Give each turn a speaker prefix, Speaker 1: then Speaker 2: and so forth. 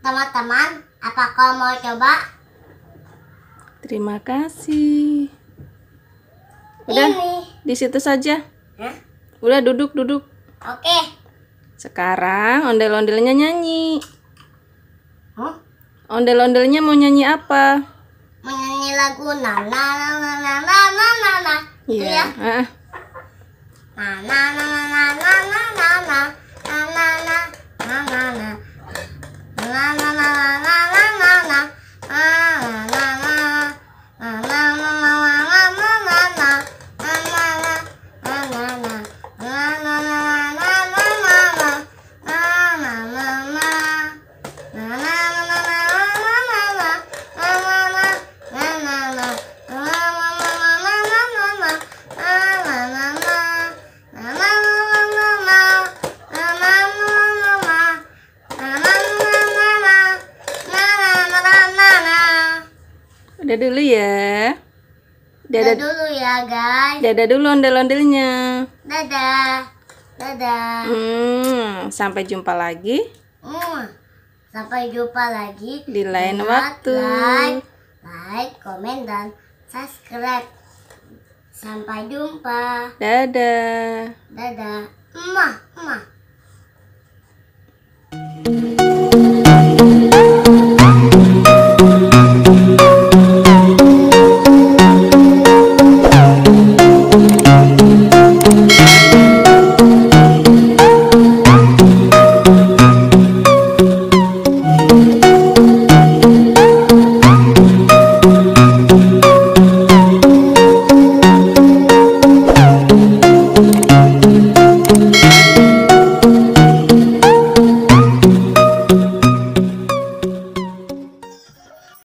Speaker 1: Teman-teman, apakah mau coba?
Speaker 2: Terima kasih. Udah, di situ saja.
Speaker 1: Hah?
Speaker 2: Udah duduk.
Speaker 1: Oke.
Speaker 2: Sekarang ondel-ondelnya nyanyi.
Speaker 1: Huh?
Speaker 2: Ondel-ondelnya mau nyanyi apa?
Speaker 1: Menyanyi lagu na na na na na na na na na. Itu ya? Na na na na na na na na na na na na na na na na na na na.
Speaker 2: Udah dulu ya.
Speaker 1: Dadah dulu ya guys.
Speaker 2: Dadah dulu ondel-ondelnya.
Speaker 1: Dadah. Dadah.
Speaker 2: Sampai jumpa lagi.
Speaker 1: Sampai jumpa lagi
Speaker 2: di lain waktu.
Speaker 1: Like, komen, dan subscribe. Sampai jumpa.
Speaker 2: Dadah.
Speaker 1: Dadah. Emah.